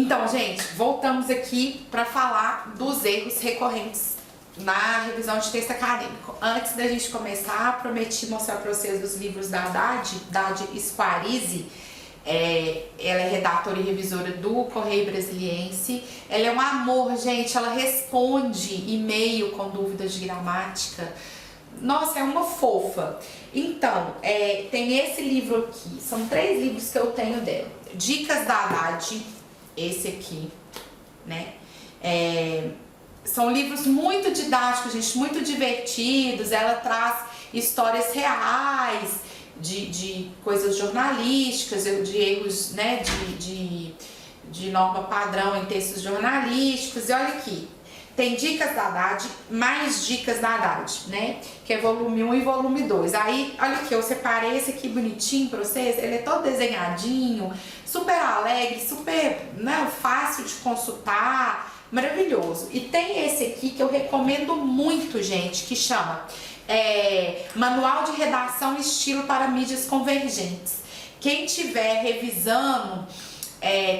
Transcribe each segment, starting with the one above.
Então, gente, voltamos aqui para falar dos erros recorrentes na revisão de texto acadêmico. Antes da gente começar, prometi mostrar para vocês os livros da Dade Squarize. Ela é redatora e revisora do Correio Brasiliense. Ela é um amor, gente. Ela responde e-mail com dúvidas de gramática. Nossa, é uma fofa. Então, tem esse livro aqui. São 3 livros que eu tenho dela. Dicas da Dade, esse aqui, né? São livros muito didáticos, gente, muito divertidos. Ela traz histórias reais de coisas jornalísticas, de erros, né, de norma padrão em textos jornalísticos. E olha aqui, tem dicas da Dade, mais dicas da Dade, né, que é volume 1 e volume 2. Aí, olha aqui, eu separei esse aqui bonitinho pra vocês. Ele é todo desenhadinho, super alegre, super, né, fácil de consultar, maravilhoso. E tem esse aqui que eu recomendo muito, gente, que chama Manual de Redação Estilo para Mídias Convergentes. Quem tiver revisando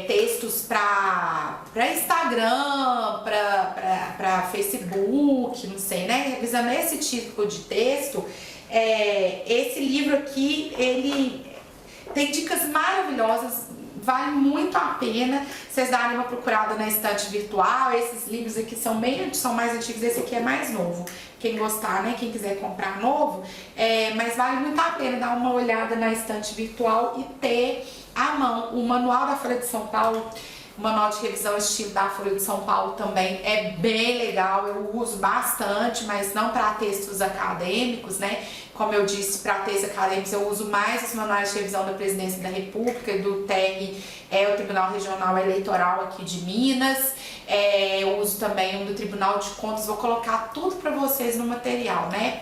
textos para Instagram, para Facebook, não sei, né? Revisando esse tipo de texto, esse livro aqui, ele tem dicas maravilhosas. Vale muito a pena vocês darem uma procurada na estante virtual. Esses livros aqui são mais antigos, esse aqui é mais novo. Quem gostar, né, quem quiser comprar novo, mas vale muito a pena dar uma olhada na estante virtual e ter à mão o Manual da Folha de São Paulo. O Manual de Revisão Estilo da Folha de São Paulo também é bem legal, eu uso bastante, mas não para textos acadêmicos, né? Como eu disse, para textos acadêmicos eu uso mais os manuais de revisão da Presidência da República, do TR, o Tribunal Regional Eleitoral aqui de Minas. Eu uso também um do Tribunal de Contas, vou colocar tudo para vocês no material, né?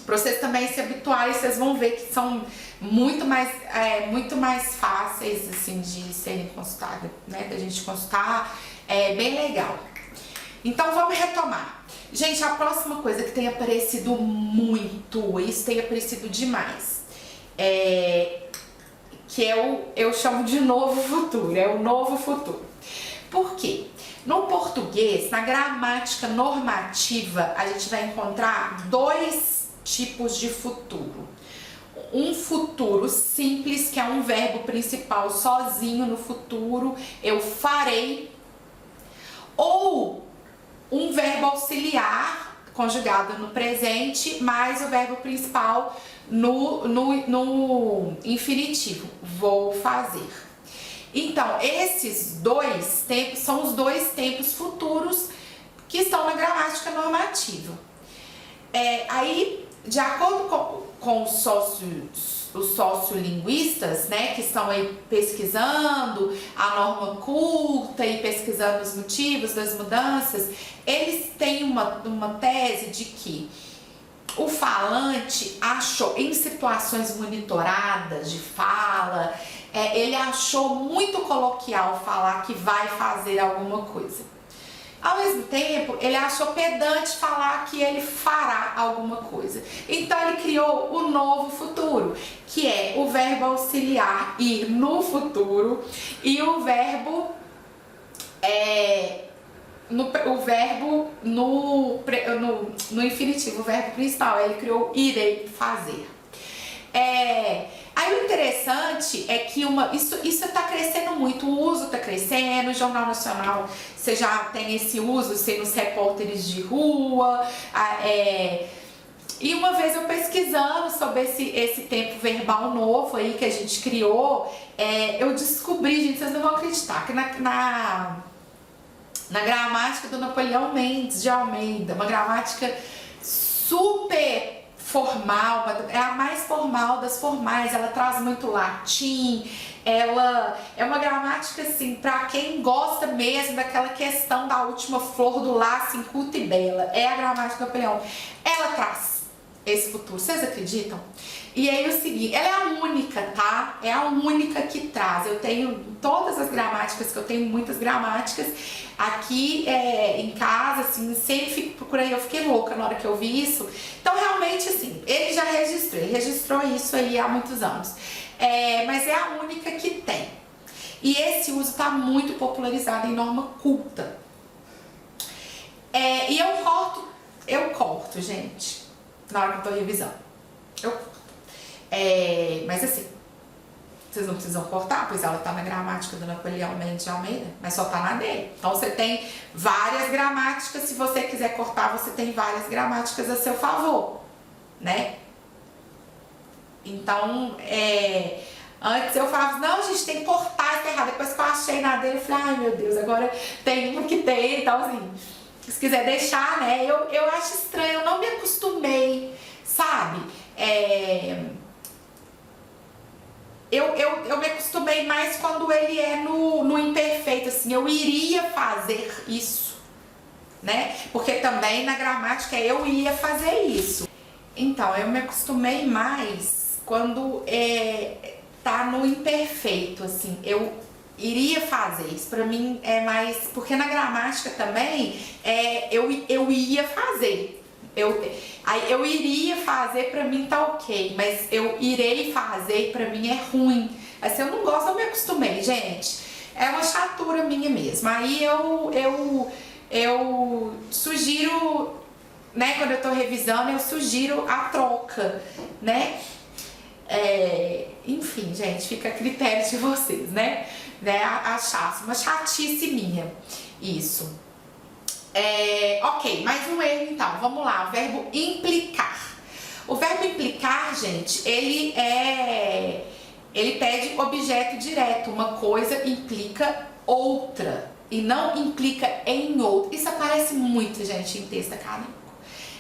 Para vocês também se habituarem, vocês vão ver que são muito mais fáceis, assim, de serem consultadas, né? Da gente consultar, é bem legal. Então vamos retomar. Gente, a próxima coisa que tem aparecido muito, isso tem aparecido demais, que eu chamo de novo futuro, é o novo futuro. Por quê? No português, na gramática normativa, a gente vai encontrar 2 tipos de futuro. Um futuro simples, que é um verbo principal sozinho no futuro, eu farei, ou um verbo auxiliar conjugado no presente, mais o verbo principal no infinitivo, vou fazer. Então, esses 2 tempos são os 2 tempos futuros que estão na gramática normativa. Aí, de acordo com os sociolinguistas, né, que estão aí pesquisando a norma culta e pesquisando os motivos das mudanças, eles têm uma tese de que o falante achou, em situações monitoradas de fala, ele achou muito coloquial falar que vai fazer alguma coisa. Ao mesmo tempo, ele achou pedante falar que ele fará alguma coisa. Então, ele criou o novo futuro, que é o verbo auxiliar ir no futuro e o verbo no infinitivo, o verbo principal. Ele criou irei fazer. Aí o interessante é que isso está crescendo muito, o uso está crescendo, o Jornal Nacional, você já tem esse uso, você nos repórteres de rua, e uma vez eu pesquisando sobre esse tempo verbal novo aí que a gente criou, eu descobri, gente, vocês não vão acreditar, que na gramática do Napoleão Mendes de Almeida, uma gramática super formal, é a mais formal das formais, ela traz muito latim, ela é uma gramática, assim, para quem gosta mesmo daquela questão da última flor do laço inculta e bela, é a gramática do Napoleão. Ela traz esse futuro, vocês acreditam? E aí o seguinte, ela é a única, tá? É a única que traz. Eu tenho todas as gramáticas, que eu tenho muitas gramáticas aqui em casa, assim, sempre fico procurando. Eu fiquei louca na hora que eu vi isso. Então, realmente, assim, ele registrou isso aí há muitos anos. Mas é a única que tem. E esse uso está muito popularizado em norma culta. E eu corto, gente, na hora que eu tô revisando. Eu corto. Mas assim, vocês não precisam cortar, pois ela tá na gramática do Napoleão Mendes de Almeida, mas só tá na dele. Então você tem várias gramáticas, se você quiser cortar, você tem várias gramáticas a seu favor, né? Então, antes eu falava, não, gente, tem que cortar, isso tá errado. Depois que eu achei na dele, eu falei, ai meu Deus, agora tem um que tem, então assim, se quiser deixar, né? Eu acho estranho, eu não me acostumei, sabe? Eu me acostumei mais quando ele é no imperfeito, assim, eu iria fazer isso, né? Porque também na gramática eu ia fazer isso. Então, eu me acostumei mais quando tá no imperfeito, assim, eu iria fazer isso. Pra mim é mais... Porque na gramática também eu ia fazer. Eu iria fazer, pra mim tá ok, mas eu irei fazer, pra mim é ruim. Assim, eu não gosto, eu me acostumei, gente. É uma chatura minha mesmo. Aí eu sugiro, né, quando eu tô revisando, eu sugiro a troca, né? Enfim, gente, fica a critério de vocês, né? Uma chatice minha, isso. Ok, mais um erro então, vamos lá, o verbo implicar. O verbo implicar, gente, ele pede objeto direto, uma coisa implica outra e não implica em outra. Isso aparece muito, gente, em texto acadêmico.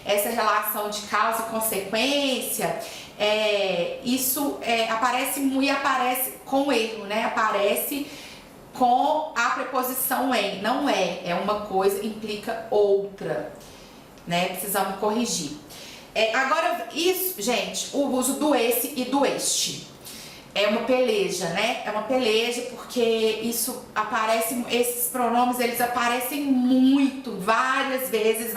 Essa relação de causa e consequência, isso aparece muito, aparece com erro, né? Aparece com a preposição em, não é uma coisa, implica outra, né? Precisamos corrigir. Agora, isso, gente, o uso do esse e do este. É uma peleja, né? É uma peleja porque isso aparece, esses pronomes, eles aparecem muito, várias vezes,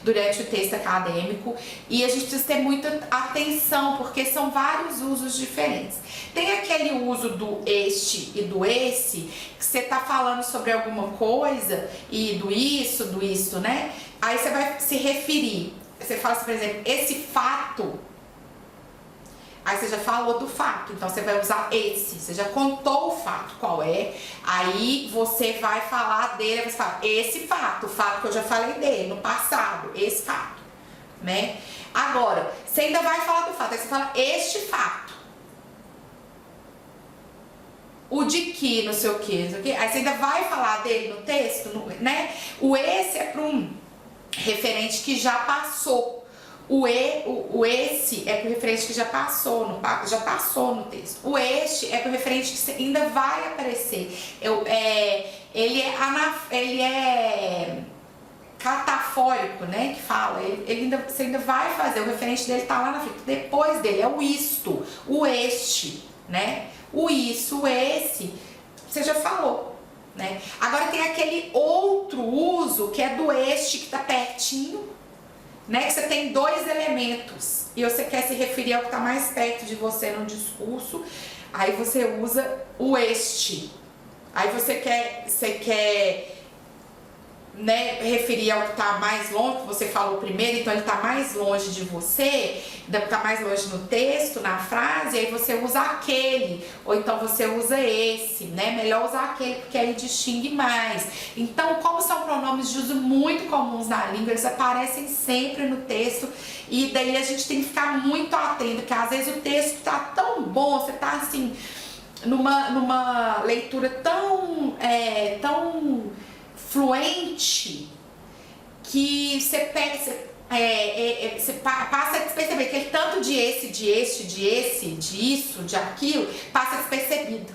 durante o texto acadêmico, e a gente precisa ter muita atenção, porque são vários usos diferentes. Tem aquele uso do este e do esse, que você tá falando sobre alguma coisa, e do isto, né? Aí você vai se referir, você fala assim, por exemplo, esse fato. Aí você já falou do fato, então você vai usar esse, você já contou o fato, qual é, aí você vai falar dele, você fala esse fato, o fato que eu já falei dele no passado, esse fato, né? Agora, você ainda vai falar do fato, aí você fala este fato, o de que, não sei o que, aí você ainda vai falar dele no texto, né? O esse é para um referente que já passou. O esse é pro referente que já passou no texto. O este é pro referente que ainda vai aparecer. Ele é catafórico, né? Que fala. Você ainda vai fazer. O referente dele tá lá na frente. Depois dele é o isto, o este, né? O isso, o esse, você já falou, né? Agora tem aquele outro uso que é do este, que tá pertinho, né, que você tem dois elementos e você quer se referir ao que está mais perto de você no discurso, aí você usa o este. Aí você quer né, referir ao que está mais longe, que você falou primeiro, então ele está mais longe de você, está mais longe no texto, na frase, aí você usa aquele, ou então você usa esse, né? Melhor usar aquele, porque aí distingue mais. Então, como são pronomes de uso muito comuns na língua, eles aparecem sempre no texto, e daí a gente tem que ficar muito atento, porque às vezes o texto está tão bom, você está assim, numa leitura tão fluente, que você passa a desperceber que aquele tanto de esse, de este, de esse, de isso, de aquilo, passa despercebido,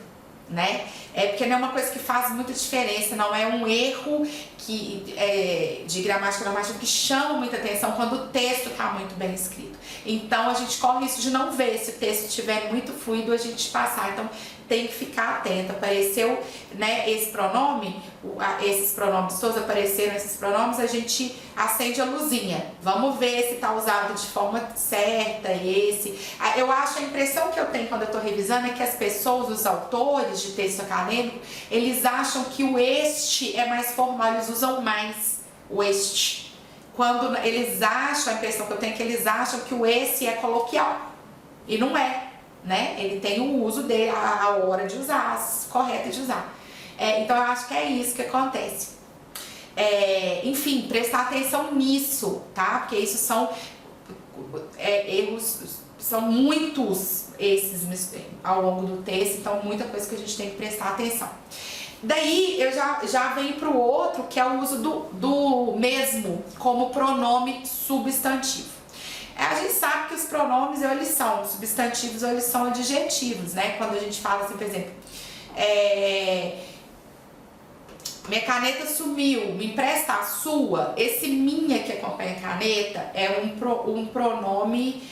né? Porque não é uma coisa que faz muita diferença, não é um erro de gramática que chama muita atenção quando o texto está muito bem escrito. Então a gente corre isso de não ver, se o texto estiver muito fluido, a gente passar. Então tem que ficar atento. Apareceu, né, esse pronome, esses pronomes todos apareceram, esses pronomes, a gente acende a luzinha. Vamos ver se tá usado de forma certa esse. Eu acho, a impressão que eu tenho quando eu tô revisando é que as pessoas, os autores de texto acadêmico, eles acham que o este é mais formal, eles usam mais o este. Quando eles acham, a impressão que eu tenho é que eles acham que o esse é coloquial. E não é, né? Ele tem o uso dele, a hora de usar, correta de usar. Então eu acho que é isso que acontece. Enfim, prestar atenção nisso, tá? Porque isso são erros, são muitos esses ao longo do texto, então muita coisa que a gente tem que prestar atenção. Daí eu já venho para o outro, que é o uso do mesmo como pronome substantivo. A gente sabe que os pronomes ou eles são substantivos ou eles são adjetivos, né? Quando a gente fala assim, por exemplo, minha caneta sumiu, me empresta a sua. Esse minha que acompanha a caneta é um pronome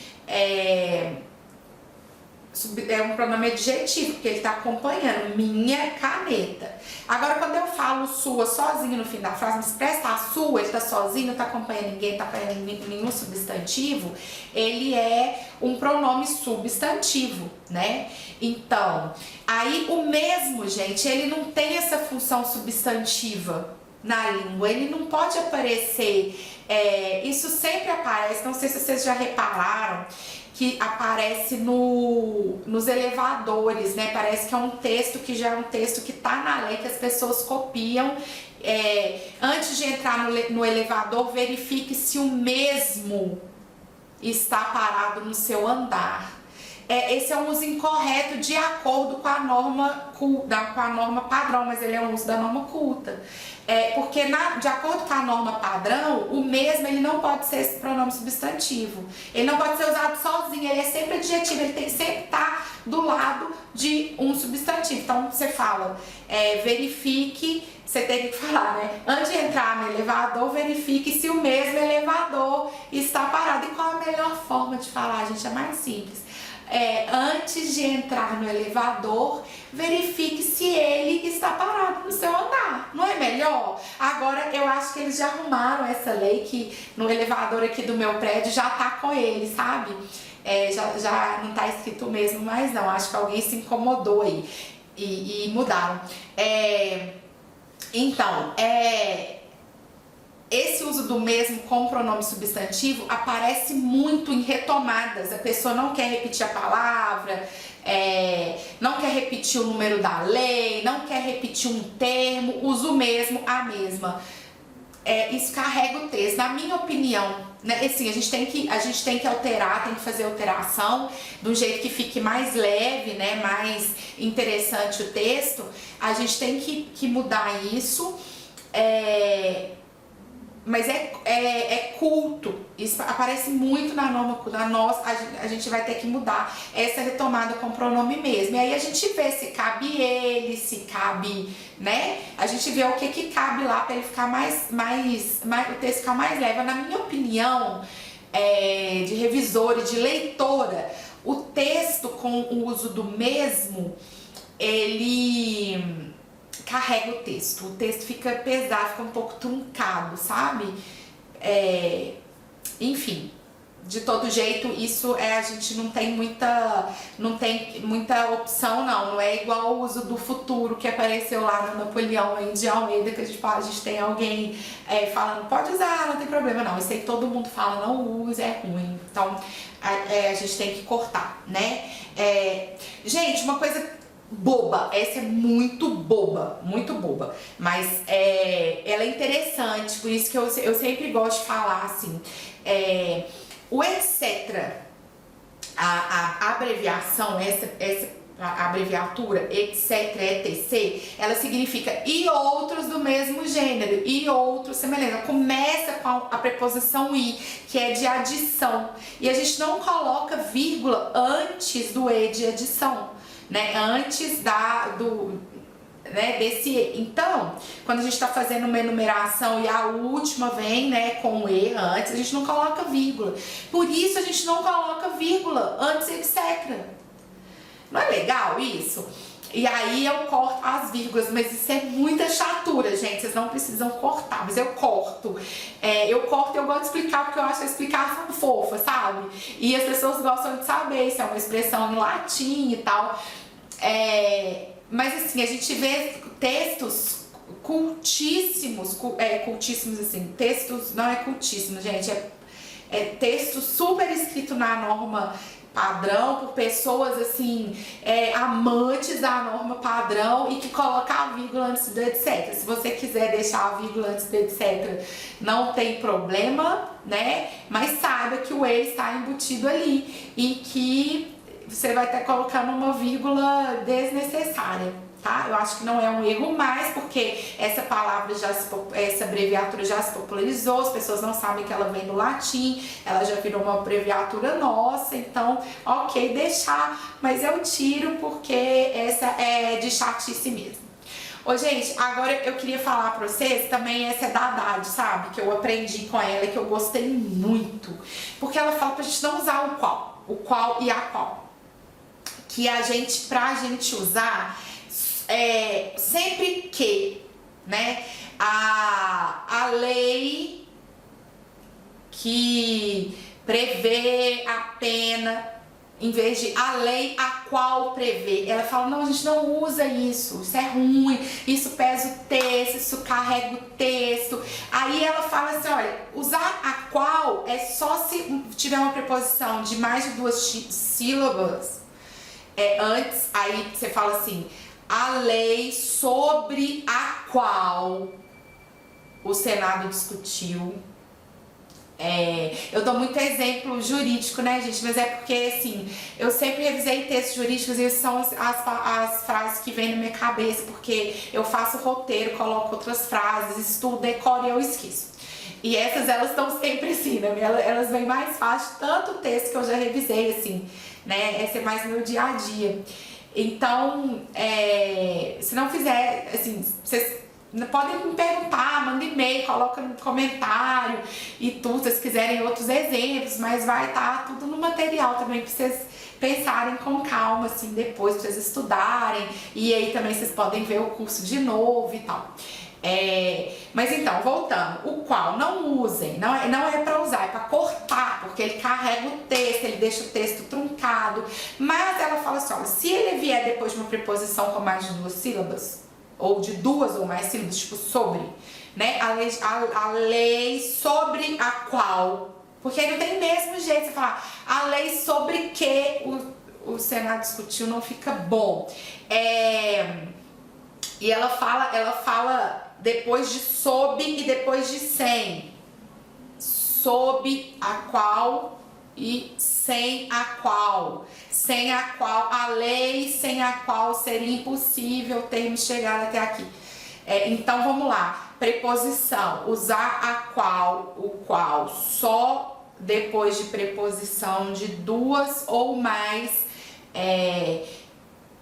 um pronome adjetivo, porque ele está acompanhando minha caneta. Agora, quando eu falo sua sozinho no fim da frase, me presta a sua, ele está sozinho, não está acompanhando ninguém, não está acompanhando nenhum substantivo, ele é um pronome substantivo, né? Então, aí o mesmo, gente, ele não tem essa função substantiva na língua, ele não pode aparecer, isso sempre aparece, não sei se vocês já repararam, que aparece nos elevadores, né? Parece que é um texto que já é um texto que tá na lei, que as pessoas copiam. Antes de entrar no elevador, verifique se o mesmo está parado no seu andar. Esse é um uso incorreto de acordo com a norma padrão, mas ele é um uso da norma culta. Porque de acordo com a norma padrão, o mesmo ele não pode ser esse pronome substantivo. Ele não pode ser usado sozinho, ele é sempre adjetivo, ele tem que sempre estar do lado de um substantivo. Então você fala, verifique, você tem que falar, né? Antes de entrar no elevador, verifique se o mesmo elevador está parado. E qual a melhor forma de falar, gente? É mais simples. Antes de entrar no elevador, verifique se ele está parado no seu andar. Não é melhor? Agora, eu acho que eles já arrumaram essa lei que no elevador aqui do meu prédio já tá com ele, sabe? Já não tá escrito mesmo, mas não. Acho que alguém se incomodou aí e mudaram. Então, esse uso do mesmo com pronome substantivo aparece muito em retomadas. A pessoa não quer repetir a palavra, não quer repetir o número da lei, não quer repetir um termo, usa o mesmo, a mesma. Isso carrega o texto, na minha opinião, né? Assim, a gente tem que alterar, tem que fazer alteração de um jeito que fique mais leve, né? Mais interessante o texto. A gente tem que mudar isso. Mas é culto, isso aparece muito na norma culta. A gente vai ter que mudar essa retomada com o pronome mesmo. E aí a gente vê se cabe ele, se cabe, né? A gente vê o que cabe lá para ele ficar o texto ficar mais leve. Na minha opinião, de revisora e de leitora, o texto com o uso do mesmo, ele carrega o texto fica pesado, fica um pouco truncado, sabe? Enfim, de todo jeito, isso a gente não tem muita opção, não é igual o uso do futuro que apareceu lá no Napoleão aí de Almeida, que a gente tem alguém falando, pode usar, não tem problema não, isso aí todo mundo fala, não use, é ruim, então a gente tem que cortar, né? Gente, uma coisa boba, essa é muito boba, mas ela é interessante, por isso que eu sempre gosto de falar assim, o etc, a abreviação, a abreviatura etc, etc, ela significa e outros do mesmo gênero, e outros semelhantes. Começa com a preposição i, que é de adição, e a gente não coloca vírgula antes do e de adição, né? Antes desse. Então, quando a gente está fazendo uma enumeração e a última vem, né, com o e antes, a gente não coloca vírgula. Por isso a gente não coloca vírgula antes, etc. Não é legal isso? E aí eu corto as vírgulas, mas isso é muita chatura, gente. Vocês não precisam cortar, mas eu corto. Eu corto e eu gosto de explicar porque eu acho a explicação fofa, sabe? E as pessoas gostam de saber se é uma expressão em latim e tal. Mas assim, a gente vê textos cultíssimos, cultíssimos assim, textos, não é cultíssimo, gente, é texto super escrito na norma padrão por pessoas assim, amantes da norma padrão e que colocam a vírgula antes do etc. Se você quiser deixar a vírgula antes do etc, não tem problema, né? Mas saiba que o E está embutido ali e que você vai estar colocando uma vírgula desnecessária. Tá? Eu acho que não é um erro mais, porque essa palavra essa abreviatura já se popularizou, as pessoas não sabem que ela vem do latim, ela já virou uma abreviatura nossa, então, ok, deixar, mas eu tiro porque essa é de chatice mesmo. Ô, gente, agora eu queria falar pra vocês também, essa é da Haddad, sabe? Que eu aprendi com ela e que eu gostei muito, porque ela fala pra gente não usar o qual e a qual. Que pra gente usar sempre que, né, a lei que prevê a pena, em vez de a lei a qual prevê, ela fala, não, a gente não usa isso é ruim, isso pesa o texto, isso carrega o texto. Aí ela fala assim, olha, usar a qual é só se tiver uma preposição de mais de 2 sílabas antes, aí você fala assim, a lei sobre a qual o Senado discutiu. Eu dou muito exemplo jurídico, né, gente? Mas é porque, assim, eu sempre revisei textos jurídicos e essas são as frases que vêm na minha cabeça, porque eu faço roteiro, coloco outras frases, estudo, decoro e eu esqueço. E essas, elas estão sempre assim, né? Elas vêm mais fácil, tanto o texto que eu já revisei, assim, né? Esse é mais meu dia a dia. Então, se não fizer, assim, vocês podem me perguntar, manda e-mail, coloca no comentário e tudo, se vocês quiserem outros exemplos, mas vai estar tudo no material também pra vocês pensarem com calma, assim, depois, pra vocês estudarem, e aí também vocês podem ver o curso de novo e tal. Mas então, voltando, o qual não usem, não é para usar, é para cortar, porque ele carrega o texto, ele deixa o texto truncado. Mas ela fala assim, olha, se ele vier depois de uma preposição com mais de 2 sílabas, ou de 2 ou mais sílabas, tipo sobre, né? A lei sobre a qual, porque aí não tem mesmo jeito de você falar a lei sobre que o Senado discutiu, não fica bom. E ela fala depois de sob e depois de sem. Sob a qual e sem a qual. Sem a qual, a lei sem a qual seria impossível termos chegado até aqui. Então vamos lá. Preposição, usar a qual, o qual, só depois de preposição de 2 ou mais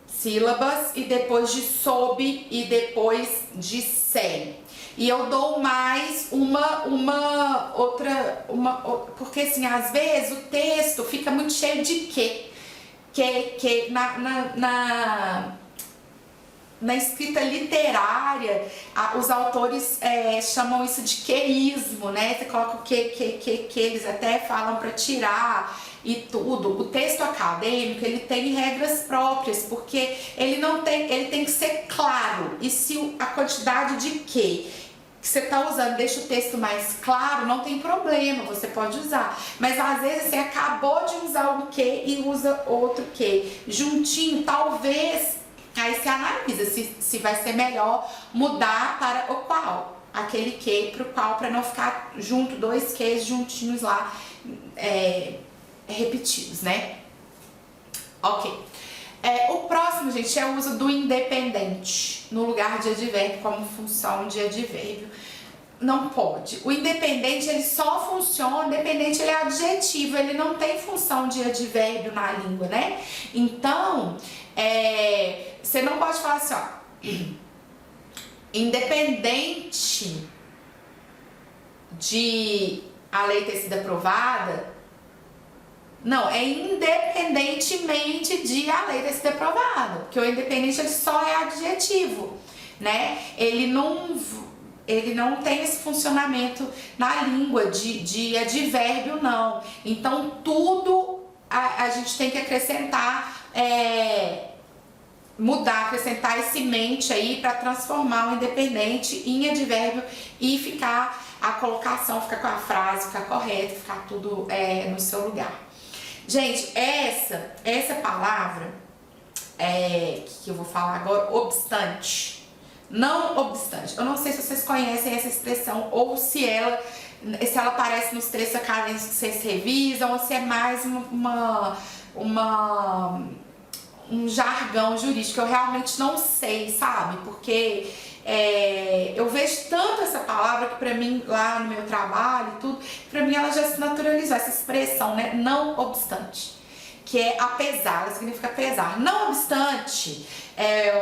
sílabas e depois de sob e depois de sem. E eu dou mais uma outra, porque assim, às vezes o texto fica muito cheio de que na escrita literária, os autores chamam isso de queísmo, né? Você coloca o que eles até falam para tirar e tudo. O texto acadêmico, ele tem regras próprias, porque ele tem que ser claro. E se a quantidade de que você está usando deixa o texto mais claro, não tem problema, você pode usar. Mas às vezes você acabou de usar um que e usa outro que juntinho, talvez. Aí você analisa se vai ser melhor mudar para o qual, aquele que para o qual, para não ficar junto, 2 queijos juntinhos lá, repetidos, né? Ok. O próximo, gente, é o uso do independente no lugar de advérbio como função de advérbio. Não pode. O independente, ele só funciona, independente ele é adjetivo, ele não tem função de advérbio na língua, né? Então, você não pode falar assim, ó, independente de a lei ter sido aprovada, Não, é independentemente de a lei ter sido aprovada, porque o independente ele só é adjetivo, né? Ele não tem esse funcionamento na língua de advérbio, não. Então tudo a gente tem que acrescentar, acrescentar esse mente aí para transformar o independente em advérbio e ficar a colocação, ficar com a frase, ficar correta, ficar tudo no seu lugar. Gente, essa palavra que eu vou falar agora, obstante, não obstante. Eu não sei se vocês conhecem essa expressão ou se ela aparece nos textos acadêmicos que vocês revisam ou se é mais um jargão jurídico. Eu realmente não sei, sabe? Porque eu vejo tanto essa palavra que pra mim, lá no meu trabalho e tudo, pra mim ela já se naturalizou, essa expressão, né? Não obstante. Que é apesar, ela significa apesar. Não obstante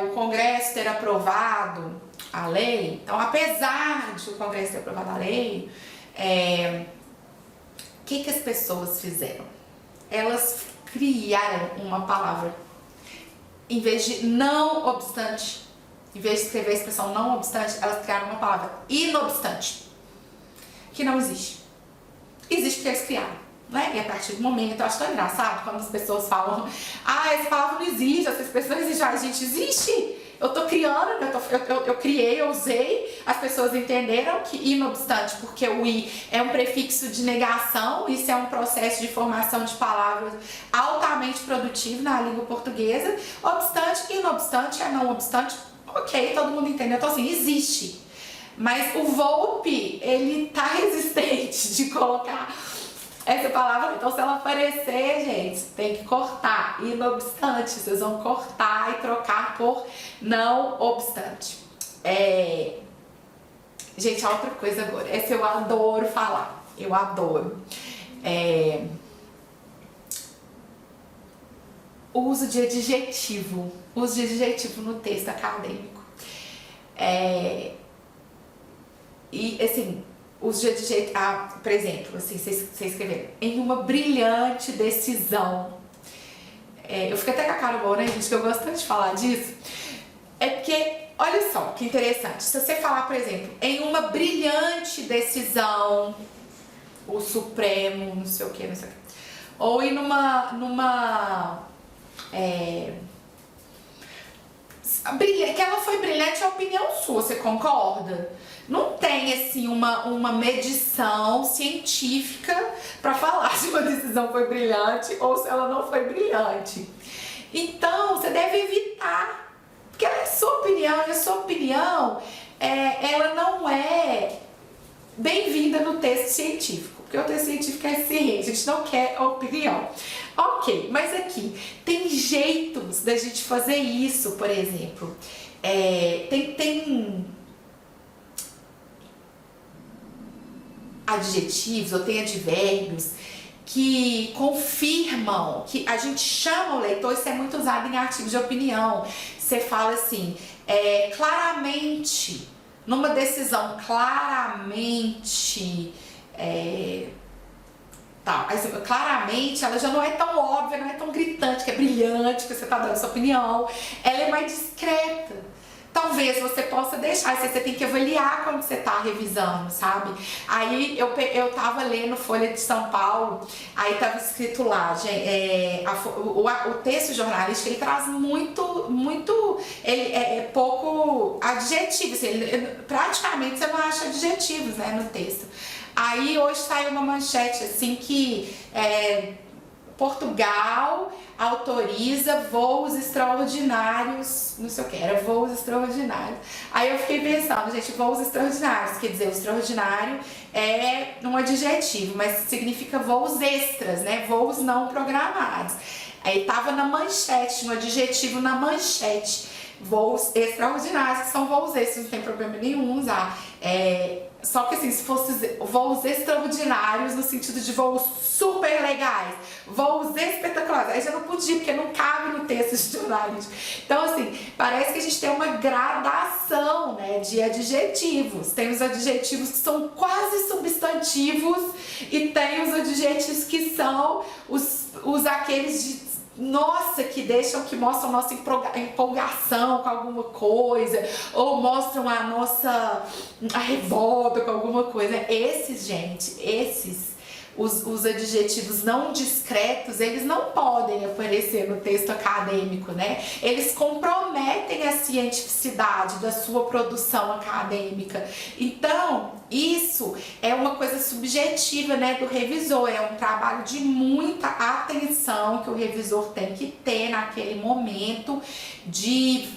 o Congresso ter aprovado a lei, então apesar de o Congresso ter aprovado a lei, o que as pessoas fizeram? Elas criaram uma palavra. Em vez de não obstante, em vez de escrever a expressão não obstante, elas criaram uma palavra inobstante, que não existe. Existe porque eles criaram, né? E a partir do momento, eu acho tão engraçado quando as pessoas falam, essa palavra não existe, essa expressão não existe. Gente, existe! Eu tô criando, eu criei, eu usei, as pessoas entenderam que inobstante, porque o i é um prefixo de negação, isso é um processo de formação de palavras altamente produtivo na língua portuguesa. Obstante, inobstante, não obstante, ok, todo mundo entendeu. Então assim, existe. Mas o Volpe, ele tá resistente de colocar essa palavra, então se ela aparecer, gente, tem que cortar, inobstante, vocês vão cortar e trocar por não obstante. Gente, a outra coisa agora, essa eu adoro falar, eu adoro. Uso de adjetivo no texto acadêmico. E assim, uso de adjetivo, por exemplo, assim, vocês escreveram, em uma brilhante decisão. Eu fico até com a cara boa, né, gente, que eu gosto tanto de falar disso. É porque, olha só que interessante, se você falar, por exemplo, em uma brilhante decisão, o Supremo, não sei o que, ou em que ela foi brilhante é a opinião sua, você concorda? Não tem assim uma medição científica para falar se uma decisão foi brilhante ou se ela não foi brilhante. Então você deve evitar, porque ela é sua opinião e a sua opinião ela não é bem-vinda no texto científico, porque o texto científico é ciência, a gente não quer opinião. Ok, mas aqui tem jeitos da gente fazer isso, por exemplo. Tem adjetivos ou tem advérbios que confirmam, que a gente chama o leitor, isso é muito usado em artigos de opinião. Você fala assim, claramente, numa decisão, claramente, claramente, ela já não é tão óbvia, não é tão gritante, que é brilhante, que você tá dando sua opinião, ela é mais discreta. Talvez você possa deixar, você tem que avaliar quando você tá revisando, sabe? Aí eu tava lendo Folha de São Paulo, aí tava escrito lá, gente, o texto jornalístico, ele traz ele é pouco adjetivo, assim, praticamente você não acha adjetivos, né, no texto. Aí hoje saiu uma manchete assim que Portugal autoriza voos extraordinários, não sei o que, era voos extraordinários. Aí eu fiquei pensando, gente, voos extraordinários, quer dizer, o extraordinário é um adjetivo, mas significa voos extras, né, voos não programados. Aí tava na manchete, um adjetivo na manchete, voos extraordinários, que são voos extras, não tem problema nenhum usar. Só que assim, se fosse voos extraordinários, no sentido de voos super legais, voos espetaculares, aí já não podia, porque não cabe no texto de jornalismo. Então assim, parece que a gente tem uma gradação, né, de adjetivos. Tem os adjetivos que são quase substantivos e tem os adjetivos que são os aqueles de nossa, que mostram nossa empolgação com alguma coisa, ou mostram a revolta com alguma coisa. Os adjetivos não discretos, eles não podem aparecer no texto acadêmico, né? Eles comprometem a cientificidade da sua produção acadêmica. Então, isso é uma coisa subjetiva, né, do revisor, é um trabalho de muita atenção que o revisor tem que ter naquele momento de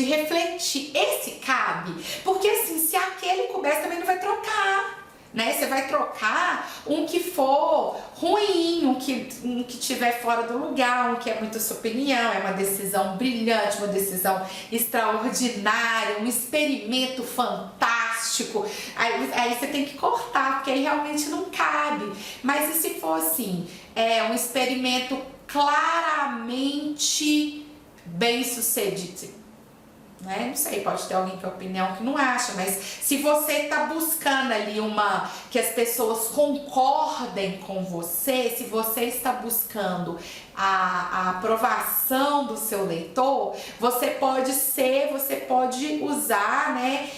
refletir, esse cabe, porque assim, se aquele couber, também não vai trocar, né? Você vai trocar um que for ruim, um que tiver fora do lugar, um que é muito sua opinião, é uma decisão brilhante, uma decisão extraordinária, um experimento fantástico, aí você tem que cortar, porque aí realmente não cabe. Mas e se for assim, um experimento claramente bem sucedido? Né? Não sei, pode ter alguém que tem opinião que não acha, mas se você está buscando ali que as pessoas concordem com você, se você está buscando a aprovação do seu leitor, você pode usar, né,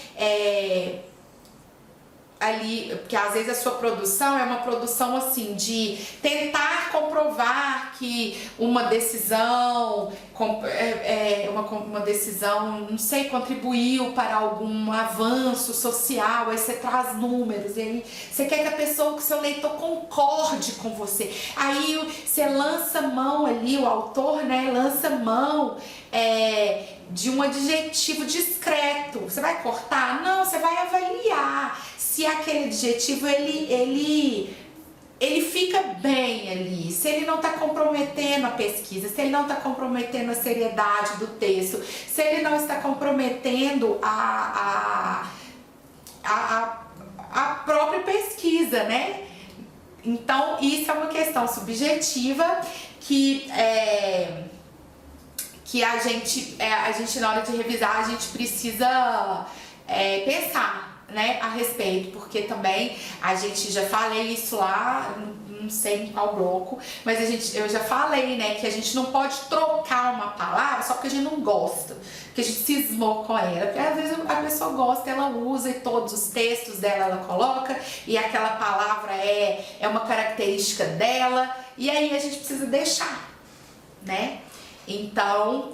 ali, porque às vezes a sua produção é uma produção assim de tentar comprovar que uma decisão, uma decisão, não sei, contribuiu para algum avanço social, aí você traz números, e aí você quer que a pessoa, que o seu leitor concorde com você, aí você lança mão ali, o autor, né, lança mão de um adjetivo discreto. Você vai cortar? Não, você vai avaliar se aquele adjetivo ele fica bem ali, se ele não está comprometendo a pesquisa, se ele não está comprometendo a seriedade do texto, se ele não está comprometendo a própria pesquisa, né? Então, isso é uma questão subjetiva que a gente na hora de revisar, a gente precisa pensar, né, a respeito, porque também a gente, já falei isso lá, não sei em qual bloco, mas eu já falei, né, que a gente não pode trocar uma palavra só porque a gente não gosta, porque a gente cismou com ela, porque às vezes a pessoa gosta, ela usa e todos os textos dela ela coloca, e aquela palavra é uma característica dela, e aí a gente precisa deixar, né? Então,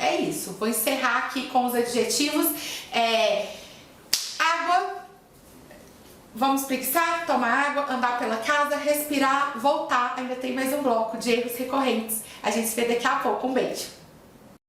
é isso. Vou encerrar aqui com os adjetivos. Água. Vamos preguiçar, tomar água, andar pela casa, respirar, voltar. Ainda tem mais um bloco de erros recorrentes. A gente se vê daqui a pouco. Um beijo.